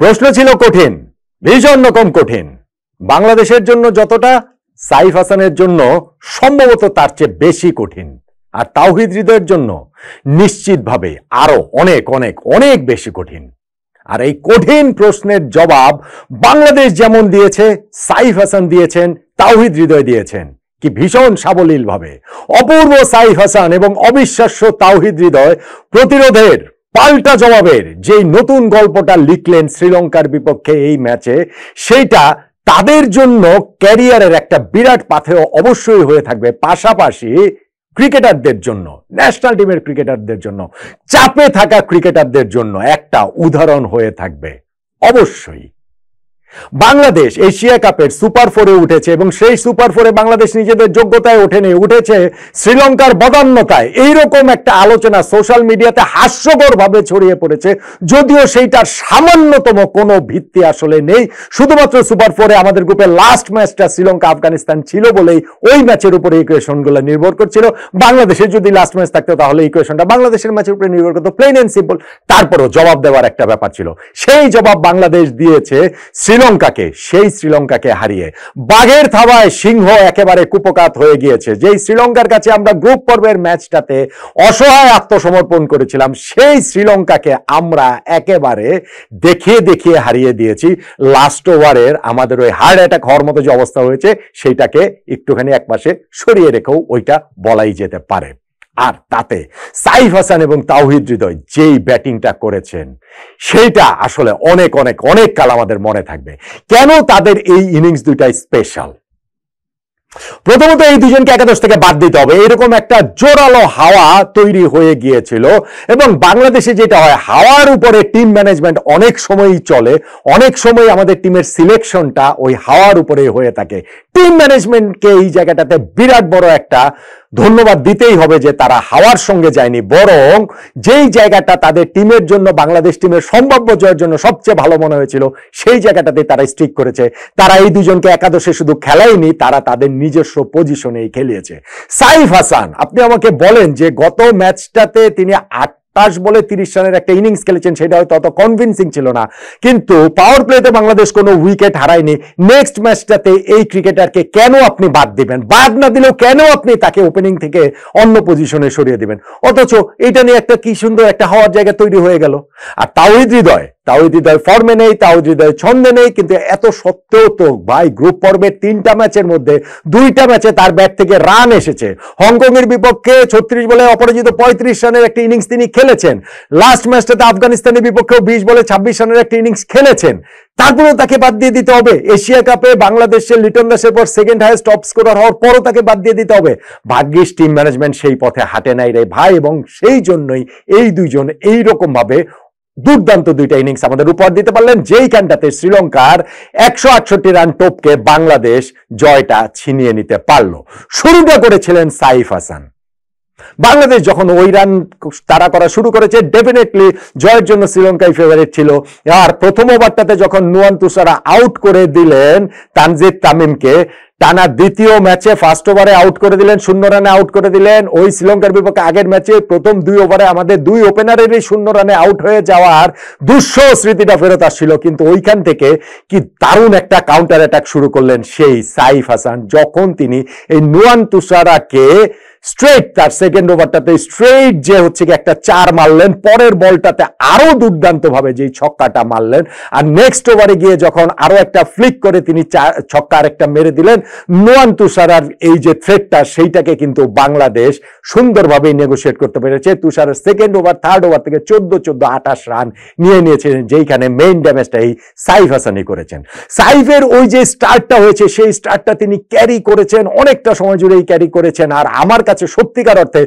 প্রশ্ন ছিল কঠিন, ভীষণ রকম কঠিন। বাংলাদেশের জন্য যতটা, সাইফ হাসানের জন্য সম্ভবত তার চেয়ে বেশি কঠিন, আর তাওহিদ হৃদয়ের জন্য নিশ্চিতভাবে আরো অনেক অনেক অনেক বেশি কঠিন। আর এই কঠিন প্রশ্নের জবাব বাংলাদেশ যেমন দিয়েছে, সাইফ হাসান দিয়েছেন, তাওহিদ হৃদয় দিয়েছেন, কি ভীষণ সাবলীলভাবে। অপূর্ব সাইফ হাসান এবং অবিশ্বাস্য তাওহিদ হৃদয় প্রতিরোধের পাল্টা জবাবের যেই নতুন গল্পটা লিখলেন শ্রীলঙ্কার বিপক্ষে এই ম্যাচে, সেইটা তাদের জন্য ক্যারিয়ারের একটা বিরাট পাথেয় অবশ্যই হয়ে থাকবে। পাশাপাশি ক্রিকেটারদের জন্য, ন্যাশনাল টিমের ক্রিকেটারদের জন্য, চাপে থাকা ক্রিকেটারদের জন্য একটা উদাহরণ হয়ে থাকবে অবশ্যই। বাংলাদেশ এশিয়া কাপের সুপার ফোরে উঠেছে এবং সেই সুপার ফোরে বাংলাদেশ নিজেদের যোগ্যতায় ওঠেনি, উঠেছে শ্রীলঙ্কার বদান্যতায়। এইরকম একটা আলোচনা সোশ্যাল মিডিয়াতে হাস্যকর ভাবে ছড়িয়ে পড়েছে, যদিও সেইটার সামান্যতম কোনো ভিত্তি আসলে নেই। শুধুমাত্র সুপার ফোরে আমাদের গ্রুপের লাস্ট ম্যাচটা শ্রীলঙ্কা আফগানিস্তান ছিল বলেই ওই ম্যাচের উপরে ইকুয়েশনগুলো নির্ভর করছিল। বাংলাদেশের যদি লাস্ট ম্যাচ থাকতো তাহলে ইকুয়েশনটা বাংলাদেশের ম্যাচের উপরে নির্ভর করতো, প্লেন এন্ড সিম্পল। তারপরও জবাব দেওয়ার একটা ব্যাপার ছিল, সেই জবাব বাংলাদেশ দিয়েছে শ্রীলঙ্কাকে, সেই শ্রীলঙ্কাকে হারিয়ে। বাঘের থাবায় সিংহ একেবারে কুপকাত হয়ে গিয়েছে। যেই শ্রীলঙ্কার কাছে আমরা গ্রুপ পর্বের ম্যাচটাতে অসহায় আত্মসমর্পণ করেছিলাম, সেই শ্রীলঙ্কাকে আমরা একেবারে দেখিয়ে দেখিয়ে হারিয়ে দিয়েছি। লাস্ট ওভারের আমাদের ওই হার্ট অ্যাটাক হওয়ার মতো যে অবস্থা হয়েছে, সেইটাকে একটুখানি একপাশে সরিয়ে রেখেও ওইটা বলাই যেতে পারে। আর তাতে সাইফ হাসান এবং তাওহিদ হৃদয় যেই ব্যাটিংটা করেছেন, সেইটা আসলে অনেক অনেক অনেক কাল আমাদের মনে থাকবে। কেন তাদের এই ইনিংস দুইটাই স্পেশাল? প্রথমত এই দুজনকে একাদশ থেকে বাদ দিতে হবে, এরকম একটা জোরালো হাওয়া তৈরি হয়ে গিয়েছিল। এবং বাংলাদেশে যেটা হয়, হাওয়ার উপরে টিম ম্যানেজমেন্ট অনেক সময়ই চলে, অনেক সময় আমাদের টিমের সিলেকশনটা ওই হাওয়ার উপরে হয়ে থাকে। টিম ম্যানেজমেন্টকে এই জায়গাটাতে বিরাট বড় একটা ধন্যবাদ দিতেই হবে যে তারা হাওয়ার সঙ্গে যায়নি, বরং যেই জায়গাটা তাদের টিমের জন্য, বাংলাদেশ টিমের সম্ভাব্য জয়ের জন্য সবচেয়ে ভালো মনে হয়েছিল, সেই জায়গাটাতে তারা স্টিক করেছে। তারা এই দুজনকে একাদশে শুধু খেলায়নি, তারা তাদের নিজস্ব পজিশনেই খেলিয়েছে। সাইফ হাসান, আপনি আমাকে বলেন যে গত ম্যাচটাতে তিনি 28 বলে 30 রানের একটা ইনিংস খেলেছেন, সেটা হয়তো অত কনভিন্সিং ছিল না, কিন্তু পাওয়ার প্লেতে বাংলাদেশ কোনো উইকেট হারায়নি। নেক্সট ম্যাচটাতে এই ক্রিকেটারকে কেন আপনি বাদ দিবেন? বাদ না দিলেও কেন আপনি তাকে ওপেনিং থেকে অন্য পজিশনে সরিয়ে দিবেন? অথচ এটা নিয়ে একটা কি সুন্দর একটা হওয়ার জায়গা তৈরি হয়ে গেল। আর তাওহিদ হৃদয় ফর্মে নেই, তাওহিদ হৃদয় ছন্দে নেই, কিন্তু এত সত্ত্বেও তো ভাই গ্রুপ পর্বের 3টা ম্যাচের মধ্যে 2টা ম্যাচে তার ব্যাট থেকে রান এসেছে। হংকং এর বিপক্ষে 36 বলে অপরাজিত 35 রানের একটা ইনিংস তিনি খেলেছেন। লাস্ট ম্যাচটাতে আফগানিস্তানের বিপক্ষেও 20 বলে 26 রানের একটা ইনিংস খেলেছেন। তারপরেও তাকে বাদ দিয়ে দিতে হবে? এশিয়া কাপে বাংলাদেশের লিটন দাসের পর সেকেন্ড হাইয়েস্ট টপ স্কোরার হওয়ার পরও তাকে বাদ দিয়ে দিতে হবে? ভাগ্যিস টিম ম্যানেজমেন্ট সেই পথে হাঁটে নাই রে ভাই, এবং সেই জন্যই এই দুইজন এইরকম ভাবে দুর্দান্ত 2টা ইনিংস আমাদের উপহার দিতে পারলেন, যেইখানটাতে শ্রীলঙ্কার 168 রান টপকে বাংলাদেশ জয়টা ছিনিয়ে নিতে পারল। শুরুটা করেছিলেন সাইফ হাসান। বাংলাদেশ যখন ওই রান তারা করা শুরু করেছে, ডেফিনেটলি জয়ের জন্য শ্রীলঙ্কাই ফেভারিট ছিল। আর প্রথম ওভারটাতে যখন নুয়ান তুষারা আউট করে দিলেন তানজিদ তামিমকে, টানা দ্বিতীয় ম্যাচে ফার্স্ট ওভারে আউট করে দিলেন, 0 রানে আউট করে দিলেন। ওই শ্রীলঙ্কার বিপক্ষে আগের ম্যাচে প্রথম 2 ওভারে আমাদের 2 ওপেনারেরই 0 রানে আউট হয়ে যাওয়ার দুঃসহ স্মৃতিটা ফেরত আসছিল। কিন্তু ওইখান থেকে কি দারুণ একটা কাউন্টার অ্যাটাক শুরু করলেন সেই সাইফ হাসান, যখন তিনি এই নুয়ান তুষারাকে স্ট্রেট তার সেকেন্ড ওভারটাতে স্ট্রেট যে হচ্ছে কি একটা 4 মারলেন, পরের বলটাতে আরো দুর্দান্ত ভাবে যে ছক্কাটা মারলেন, আর নেক্সট ওভারে গিয়ে যখন আরো একটা ফ্লিক করে তিনি ছক্কা আরেকটা মেরে দিলেন, নুয়ান তুষারার এই যে থ্রেটটা, সেইটাকে কিন্তু বাংলাদেশ সুন্দরভাবে নেগোশিয়েট করতে পেরেছে। তুষারের সেকেন্ড ওভার, থার্ড ওভার থেকে 14-14-28 রান নিয়ে নিয়েছিলেন, যেইখানে মেইন ড্যামেজটা এই সাইফ হাসানই করেছেন। সাইফের ওই যে স্টার্টটা হয়েছে, সেই স্টার্টটা তিনি ক্যারি করেছেন, অনেকটা সময় জুড়েই ক্যারি করেছেন। আর আমার কাছে সত্যিকার অর্থে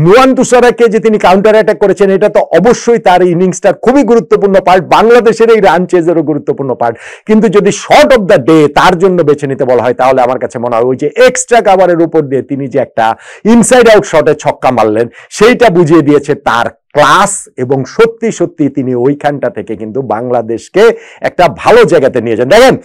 নুয়ান তুষারাকে যে তিনি কাউন্টার অ্যাটাক করেছেন, এটা তো অবশ্যই তার ইনিংসটার খুবই গুরুত্বপূর্ণ পার্ট, বাংলাদেশের এই রান চেজেরও গুরুত্বপূর্ণ পার্ট। কিন্তু যদি শর্ট অফ দ্য ডে তার জন্য বেছে নিতে বলা হয়, তাহলে আমার কাছে মনে হয় ওই যে এক্সট্রা কাভারের উপর দিয়ে তিনি যে একটা ইনসাইড আউট শটে ছক্কা মারলেন, সেইটা বুঝিয়ে দিয়েছে তার ক্লাস। এবং সত্যি সত্যি তিনি ওইখানটা থেকে কিন্তু বাংলাদেশকে একটা ভালো জায়গাতে নিয়ে যান। দেখেন,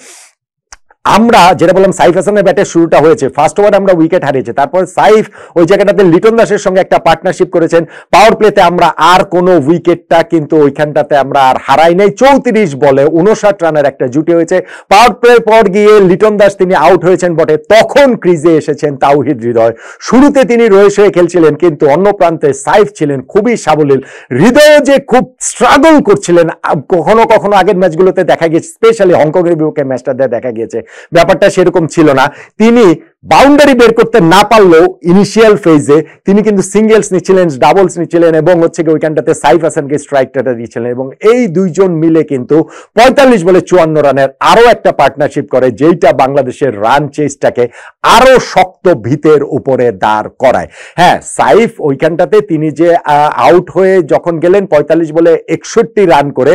আমরা যেটা বললাম সাইফ হাসানের ব্যাটের শুরুটা হয়েছে, ফার্স্ট ওভারে আমরা উইকেট হারিয়েছি, তারপর সাইফ ওই জায়গাটাতে লিটন দাসের সঙ্গে একটা পার্টনারশিপ করেছেন, পাওয়ার প্লেতে আমরা আর কোনো উইকেটটা কিন্তু ওইখানটাতে আমরা আর হারাই নাই। 34 বলে 59 রানের একটা জুটি হয়েছে। পাওয়ার প্লে পর গিয়ে লিটন দাস তিনি আউট হয়েছেন বটে, তখন ক্রিজে এসেছেন তাওহিদ হৃদয়। শুরুতে তিনি রয়েছে হয়ে খেলছিলেন, কিন্তু অন্য প্রান্তে সাইফ ছিলেন খুবই সাবলীল। হৃদয় যে খুব স্ট্রাগল করছিলেন, কখনো কখনো আগের ম্যাচগুলোতে দেখা গিয়েছে, স্পেশালি হংকং এর বিপক্ষে ম্যাচটাতে দেখা গিয়েছে ব্যাপারটা সেরকম ছিল না। তিনি বাউন্ডারি বের করতে না পারলেও ইনিশিয়াল ফেজে তিনি কিন্তু সিঙ্গেলস নিচ্ছিলেন, ডাবলস নিচ্ছিলেন এবং হচ্ছে কি ওইখানটাতে সাইফ হাসানকে স্ট্রাইকটা দিচ্ছিলেন, এবং এই দুইজন মিলে কিন্তু 45 বলে 54 রানের আরো একটা পার্টনারশিপ করে, যেইটা বাংলাদেশের রান চেসটাকে আরো শক্ত ভিতের উপরে দাঁড় করায়। হ্যাঁ, সাইফ ওইখানটাতে তিনি যে আউট হয়ে যখন গেলেন 45 বলে 61 রান করে,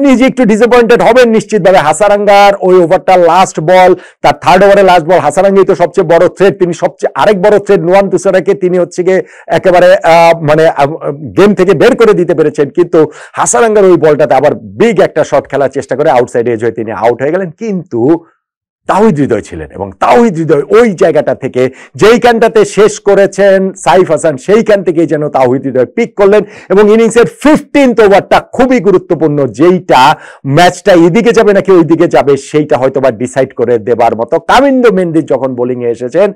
নিজে একটু ডিসঅ্যাপয়েন্টেড হবেন নিশ্চিতভাবে। হাসারাঙ্গার ওই ওভারটা লাস্ট বল, তার থার্ড ওভারে লাস্ট বল, হাসারাঙ্গাই তো সবচেয়ে বড় থ্রেড, তিনি সবচেয়ে আরেক বড় থ্রেড নুয়ান তুষারাকে তিনি হচ্ছে গিয়ে একেবারে মানে গেম থেকে বের করে দিতে পেরেছেন, কিন্তু হাসারাঙ্গার ওই বলটাতে আবার বিগ একটা শট খেলার চেষ্টা করে আউটসাইড এজ হয়ে তিনি আউট হয়ে গেলেন। কিন্তু তাওহিদ হৃদয় ছিলেন, এবং তাওহিদ হৃদয় ওই জায়গাটা থেকে যেইখানটাতে শেষ করেছেন সাইফ হাসান, সেইখান থেকেই যেন তাওহিদ হৃদয় পিক করলেন, এবং ইনিংসের 15th ওভারটা খুবই গুরুত্বপূর্ণ, যেইটা ম্যাচটা এদিকে যাবে নাকি ওইদিকে যাবে সেইটা হয়তো বা ডিসাইড করে দেবার মতো। কামিন্দ মেন্ডিস যখন বোলিং এ এসেছেন,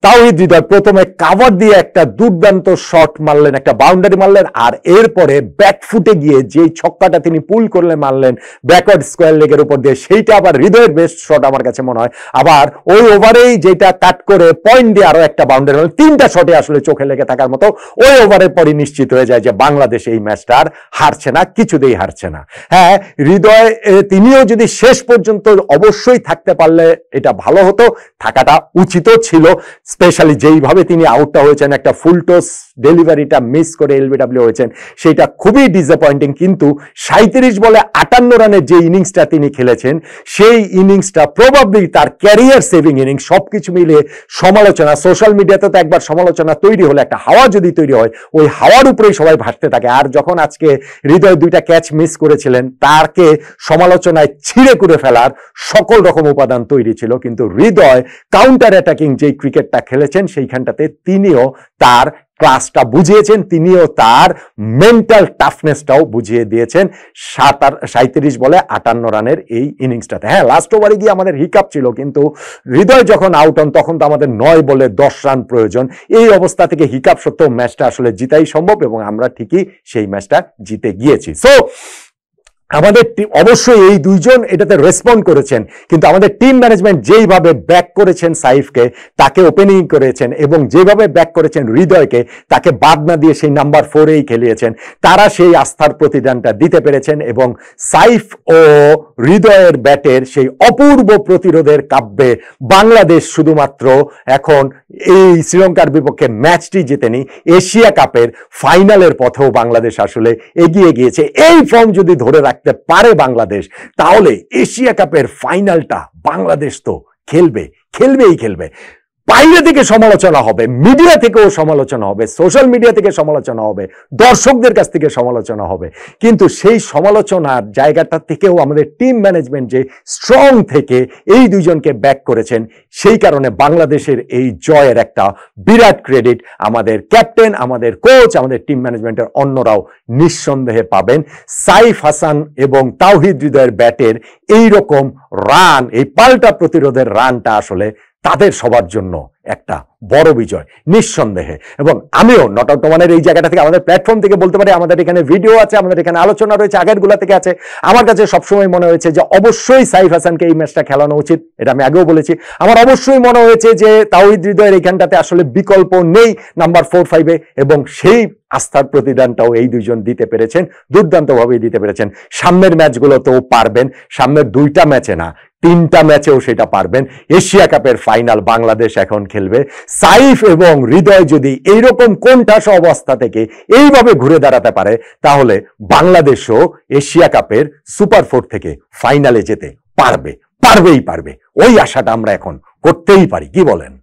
তাওহিদ হৃদয় প্রথমে কাভার দিয়ে একটা দুর্দান্ত শট মারলেন, একটা বাউন্ডারি মারলেন, আর এরপরে ব্যাকফুটে গিয়ে যেই ছক্কাটা তিনি পুল করলে মারলেন ব্যাকওয়ার্ড স্কোয়ার লেগের উপর দিয়ে, সেইটা আবার হৃদয়ের বেস্ট শট আমার কাছে মনে হয়। আবার ওই ওভারেই যেটা কাট করে পয়েন্ট দিয়ে আরো একটা বাউন্ডারি মারলেন, 3টা শটে আসলে চোখে লেগে থাকার মতো। ওই ওভারের পরই নিশ্চিত হয়ে যায় যে বাংলাদেশ এই ম্যাচটা আর হারছে না, কিছুতেই হারছে না। হ্যাঁ, হৃদয় তিনিও যদি শেষ পর্যন্ত অবশ্যই থাকতে পারলে এটা ভালো হতো, থাকাটা উচিত ছিল, স্পেশালি যেইভাবে তিনি আউটটা হয়েছেন, একটা ফুল টস ডেলিভারিটা মিস করে এলবিডব্লিউ হয়েছেন, সেটা খুবই ডিসঅ্যাপয়েন্টিং। কিন্তু 37 বলে 58 রানের যে ইনিংসটা তিনি খেলেছেন, সেই ইনিংসটা প্রবাবলি তার ক্যারিয়ার সেভিং ইনিংস। সবকিছু মিলিয়ে সমালোচনা, সোশ্যাল মিডিয়াতে তো একবার সমালোচনা তৈরি হলে, একটা হাওয়া যদি তৈরি হয়, ওই হাওয়ার উপরেই সবাই ভাসতে থাকে। আর যখন আজকে হৃদয় 2টা ক্যাচ মিস করেছিলেন, তাকে সমালোচনায় ছিঁড়ে করে ফেলার সকল রকম উপাদান তৈরি ছিল, কিন্তু হৃদয় কাউন্টার অ্যাটাকিং যেই ক্রিকেটটা খেলেছেন, সেইখানটাতে তিনিও তার ক্লাসটা বুঝিয়েছেন, তিনিও তার মেন্টাল টাফনেসটাও বুঝিয়ে দিয়েছেন 37 বলে 58 রানের এই ইনিংসটাতে। হ্যাঁ, লাস্ট ওভারে গিয়ে আমাদের হিকআপ ছিল, কিন্তু হৃদয় যখন আউট হন তখন তো আমাদের 9 বলে 10 রান প্রয়োজন। এই অবস্থা থেকে হিকআপ সত্ত্বেও ম্যাচটা আসলে জিতাই সম্ভব, এবং আমরা ঠিকই সেই ম্যাচটা জিতে গিয়েছি। সো আমাদের অবশ্যই এই দুইজন এটাতে রেসপন্ড করেছেন, কিন্তু আমাদের টিম ম্যানেজমেন্ট যেইভাবে ব্যাক করেছেন সাইফকে, তাকে ওপেনিং করেছেন, এবং যেভাবে ব্যাক করেছেন হৃদয়কে, তাকে বাদ না দিয়ে সেই নাম্বার 4-এই খেলিয়েছেন, তারা সেই আস্থার প্রতিদানটা দিতে পেরেছেন। এবং সাইফ ও হৃদয়ের ব্যাটের সেই অপূর্ব প্রতিরোধের কাব্যে বাংলাদেশ শুধুমাত্র এখন এই শ্রীলঙ্কার বিপক্ষে ম্যাচটি জেতেনি, এশিয়া কাপের ফাইনালের পথেও বাংলাদেশ আসলে এগিয়ে গিয়েছে। এই ফর্ম যদি ধরে রাখতে পারে বাংলাদেশ, তাহলে এশিয়া কাপের ফাইনালটা বাংলাদেশ তো খেলবেই। বাইরে থেকে সমালোচনা হবে, মিডিয়া থেকেও সমালোচনা হবে, সোশ্যাল মিডিয়া থেকে সমালোচনা হবে, দর্শকদের কাছ থেকে সমালোচনা হবে, কিন্তু সেই সমালোচনার জায়গাটা থেকেও আমাদের টিম ম্যানেজমেন্ট যে স্ট্রং থেকে এই দুইজনকে ব্যাক করেছেন, সেই কারণে বাংলাদেশের এই জয়ের একটা বিরাট ক্রেডিট আমাদের ক্যাপ্টেন, আমাদের কোচ, আমাদের টিম ম্যানেজমেন্টের অন্যরাও নিঃসন্দেহে পাবেন। সাইফ হাসান এবং তাওহিদ হৃদয়ের ব্যাটের এইরকম রান, এই পাল্টা প্রতিরোধের রানটা আসলে তাদের সবার জন্য একটা বড় বিজয় নিঃসন্দেহে। এবং আমিও নট আউট ওয়ানের এই জায়গাটা থেকে আমাদের প্ল্যাটফর্ম থেকে বলতে পারি, আমাদের এখানে ভিডিও আছে, আমাদের এখানে আলোচনা রয়েছে, আগের গুলা থেকে আছে। আমার কাছে সবসময় মনে হয়েছে যে অবশ্যই সাইফ হাসানকে এই ম্যাচটা খেলানো উচিত, এটা আমি আগেও বলেছি। আমার অবশ্যই মনে হয়েছে যে তাওহিদ হৃদয়ের এইখানটাতে আসলে বিকল্প নেই নাম্বার 4-5-এ, এবং সেই আস্থার প্রতিদানটাও এই দুইজন দিতে পেরেছেন, দুর্দান্তভাবেই দিতে পেরেছেন। সামনের ম্যাচগুলোতেও পারবেন, সামনের 2টা ম্যাচে না 3টা ম্যাচেও সেটা পারবেন। এশিয়া কাপের ফাইনাল বাংলাদেশ এখন খেলবে। সাইফ এবং হৃদয় যদি এইরকম কোণঠাসা অবস্থা থেকে এইভাবে ঘুরে দাঁড়াতে পারে, তাহলে বাংলাদেশও এশিয়া কাপের সুপার 4 থেকে ফাইনালে যেতে পারবে। ওই আশাটা আমরা এখন করতেই পারি, কি বলেন?